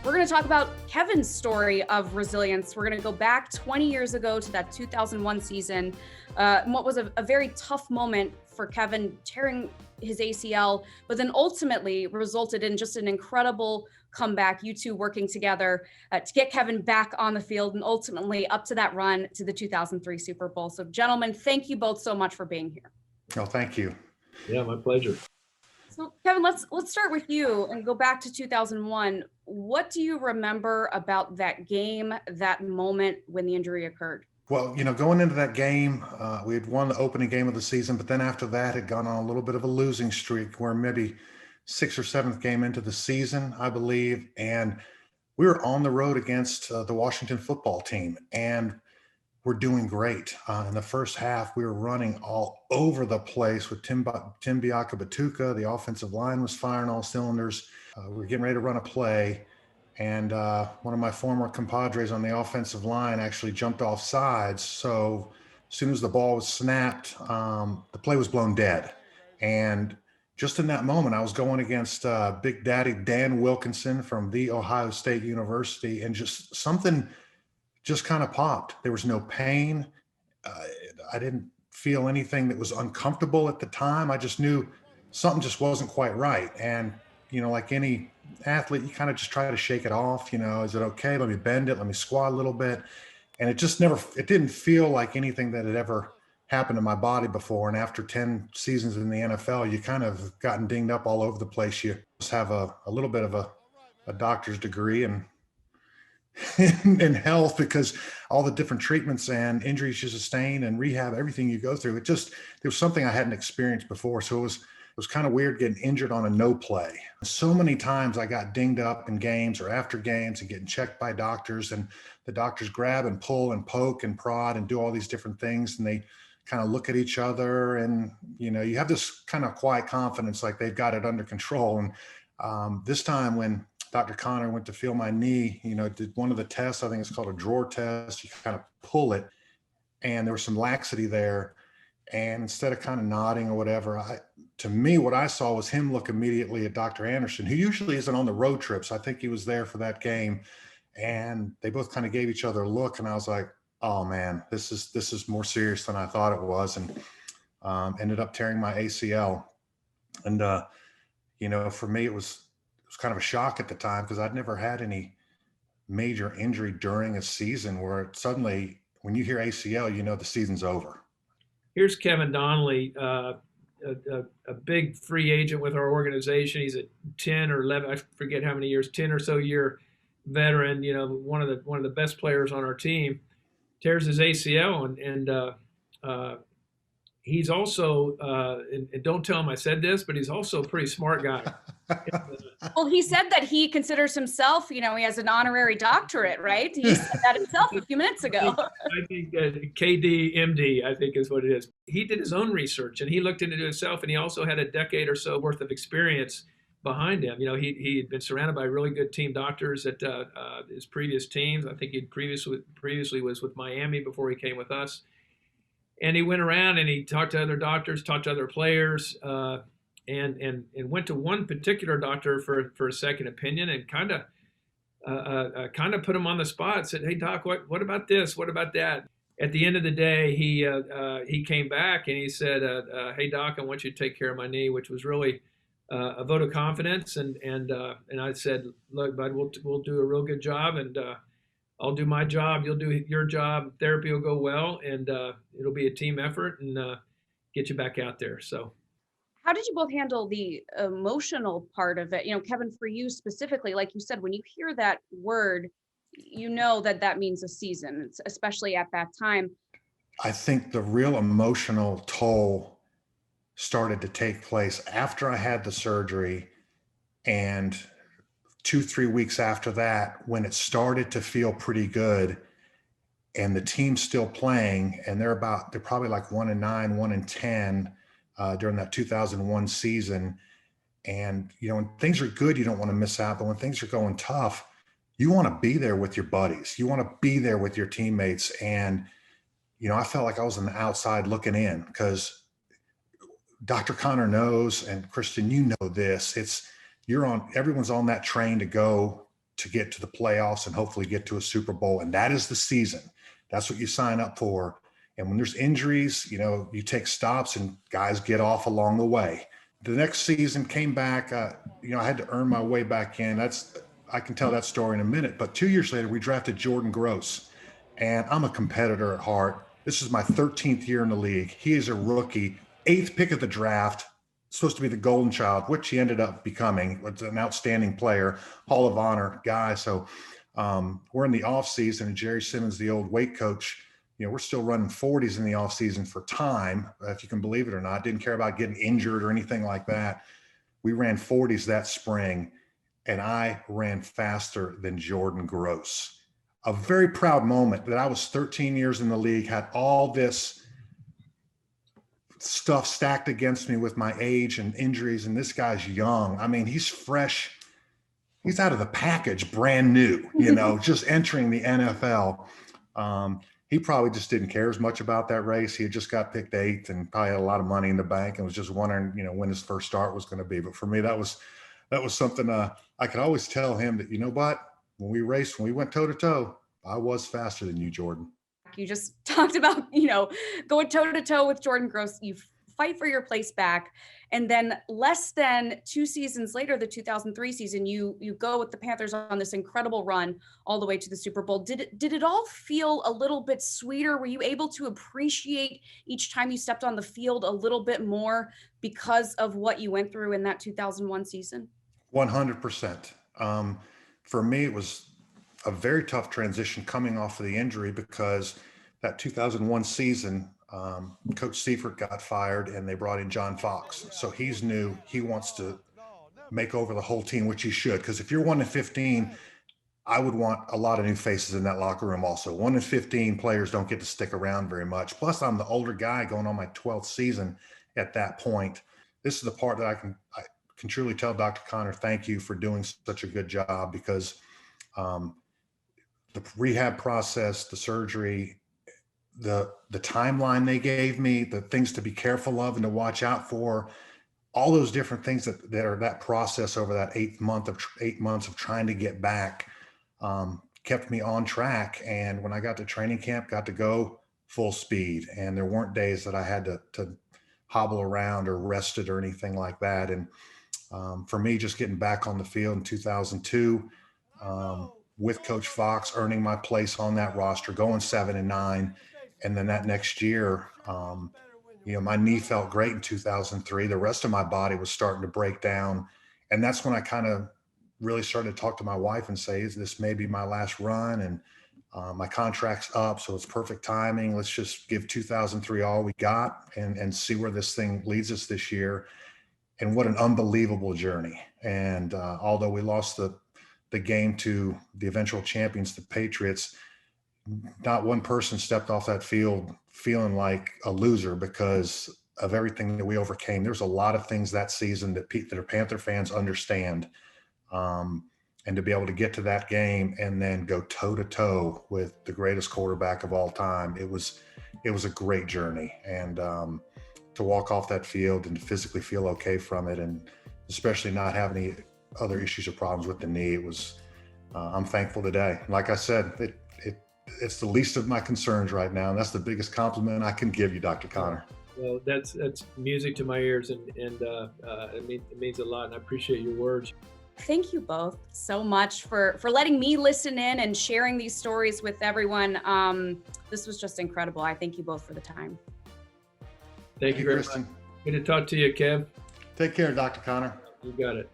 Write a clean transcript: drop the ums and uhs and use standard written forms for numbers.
We're going to talk about Kevin's story of resilience. We're going to go back 20 years ago to that 2001 season, what was a very tough moment for Kevin, tearing his ACL, but then ultimately resulted in just an incredible comeback. You two working together to get Kevin back on the field and ultimately up to that run to the 2003 Super Bowl. So, gentlemen, thank you both so much for being here. Oh, thank you. Yeah, my pleasure. So, Kevin, let's start with you and go back to 2001. What do you remember about that game, that moment when the injury occurred? Well, going into that game, we had won the opening game of the season, but then after that had gone on a little bit of a losing streak where maybe sixth or seventh game into the season, I believe. And we were on the road against the Washington football team, and we're doing great. In the first half, we were running all over the place with Tim Biakabatuka. The offensive line was firing all cylinders. We were getting ready to run a play. And one of my former compadres on the offensive line actually jumped off sides. So as soon as the ball was snapped, the play was blown dead. And just in that moment, I was going against Big Daddy Dan Wilkinson from The Ohio State University, and just something just kind of popped. There was no pain. I didn't feel anything that was uncomfortable at the time. I just knew something just wasn't quite right. And, like any athlete, you kind of just try to shake it off. Is it okay? Let me bend it. Let me squat a little bit. And it didn't feel like anything that had ever happened to my body before. And after 10 seasons in the NFL, you kind of gotten dinged up all over the place. You just have a little bit of a doctor's degree and in health, because all the different treatments and injuries you sustain and rehab, everything you go through, there was something I hadn't experienced before. So it was kind of weird getting injured on a no play. So many times I got dinged up in games or after games and getting checked by doctors, and the doctors grab and pull and poke and prod and do all these different things. And they kind of look at each other, and, you have this kind of quiet confidence, like they've got it under control. And this time when Dr. Connor went to feel my knee, did one of the tests. I think it's called a drawer test. You kind of pull it, and there was some laxity there. And instead of kind of nodding or whatever, to me, what I saw was him look immediately at Dr. Anderson, who usually isn't on the road trips. I think he was there for that game. And they both kind of gave each other a look. And I was like, oh man, this is more serious than I thought it was. And ended up tearing my ACL. And, for me, it was kind of a shock at the time, because I'd never had any major injury during a season where suddenly when you hear ACL, the season's over. Here's Kevin Donnalley, a big free agent with our organization. He's a 10 or 11, I forget how many years, 10 or so year veteran, one of the best players on our team, tears his ACL. And he's also, and don't tell him I said this, but he's also a pretty smart guy. Well, he said that he considers himself, he has an honorary doctorate, right? He said that himself a few minutes ago. I think KD, MD, I think is what it is. He did his own research, and he looked into it himself, and he also had a decade or so worth of experience behind him. He had been surrounded by really good team doctors at his previous teams. I think he previously was with Miami before he came with us. And he went around and he talked to other doctors, talked to other players, and went to one particular doctor for a second opinion, and kind of put him on the spot. Said, "Hey doc, what about this? What about that?" At the end of the day, he came back and he said, "Hey doc, I want you to take care of my knee," which was really a vote of confidence. And I said, "Look, bud, we'll do a real good job, and I'll do my job, you'll do your job, therapy will go well, and it'll be a team effort, and get you back out there." So, how did you both handle the emotional part of it? Kevin, for you specifically, like you said, when you hear that word, that means a season, especially at that time. I think the real emotional toll started to take place after I had the surgery, and 2-3 weeks after that, when it started to feel pretty good and the team's still playing, and they're probably like 1-9, 1-10 during that 2001 season. And, when things are good, you don't want to miss out. But when things are going tough, you want to be there with your buddies. You want to be there with your teammates. And, I felt like I was on the outside looking in, because Dr. Connor knows, and Kristen, this, everyone's on that train to go to get to the playoffs and hopefully get to a Super Bowl. And that is the season. That's what you sign up for. And when there's injuries, you take stops and guys get off along the way. The next season came back, I had to earn my way back in. I can tell that story in a minute. But 2 years later, we drafted Jordan Gross. And I'm a competitor at heart. This is my 13th year in the league. He is a rookie, 8th pick of the draft, supposed to be the golden child, which he ended up becoming. It's an outstanding player, Hall of Honor guy. So we're in the offseason, and Jerry Simmons, the old weight coach, we're still running 40s in the offseason for time, if you can believe it or not. Didn't care about getting injured or anything like that. We ran 40s that spring, and I ran faster than Jordan Gross. A very proud moment that I was 13 years in the league, had all this stuff stacked against me with my age and injuries, and this guy's young. I mean, he's fresh. He's out of the package, brand new, just entering the NFL. He probably just didn't care as much about that race. He had just got picked 8th and probably had a lot of money in the bank and was just wondering, when his first start was going to be. But for me, that was something I could always tell him that, what, when we went toe to toe, I was faster than you, Jordan. You just talked about, going toe to toe with Jordan Gross. You fight for your place back. And then less than 2 seasons later, the 2003 season, you go with the Panthers on this incredible run all the way to the Super Bowl. Did it all feel a little bit sweeter? Were you able to appreciate each time you stepped on the field a little bit more because of what you went through in that 2001 season? 100%. For me, it was a very tough transition coming off of the injury because that 2001 season, Coach Seifert got fired and they brought in John Fox. So he's new. He wants to make over the whole team, which he should. Because if you're 1-15, I would want a lot of new faces in that locker room also. 1-15 players don't get to stick around very much. Plus, I'm the older guy going on my 12th season at that point. This is the part that I can truly tell Dr. Connor, thank you for doing such a good job, because the rehab process, the surgery, the timeline they gave me, the things to be careful of and to watch out for, all those different things that are that process over that 8 months of trying to get back, kept me on track. And when I got to training camp, got to go full speed, and there weren't days that I had to hobble around or rested or anything like that. And for me, just getting back on the field in 2002, with Coach Fox, earning my place on that roster, going 7-9. And then that next year, my knee felt great in 2003. The rest of my body was starting to break down. And that's when I kind of really started to talk to my wife and say, this may be my last run, and my contract's up, so it's perfect timing. Let's just give 2003 all we got and see where this thing leads us this year. And what an unbelievable journey. And although we lost the game to the eventual champions, the Patriots, not one person stepped off that field feeling like a loser because of everything that we overcame. There's a lot of things that season that our Panther fans understand. And to be able to get to that game and then go toe to toe with the greatest quarterback of all time, it was a great journey. And to walk off that field and to physically feel okay from it, and especially not have any other issues or problems with the knee, it was, I'm thankful today. Like I said, it's the least of my concerns right now. And that's the biggest compliment I can give you, Dr. Connor. Well, that's music to my ears, and it means a lot, and I appreciate your words. Thank you both so much for letting me listen in and sharing these stories with everyone. This was just incredible. I thank you both for the time. Thank you very much. Good to talk to you, Kev. Take care, Dr. Connor. You got it.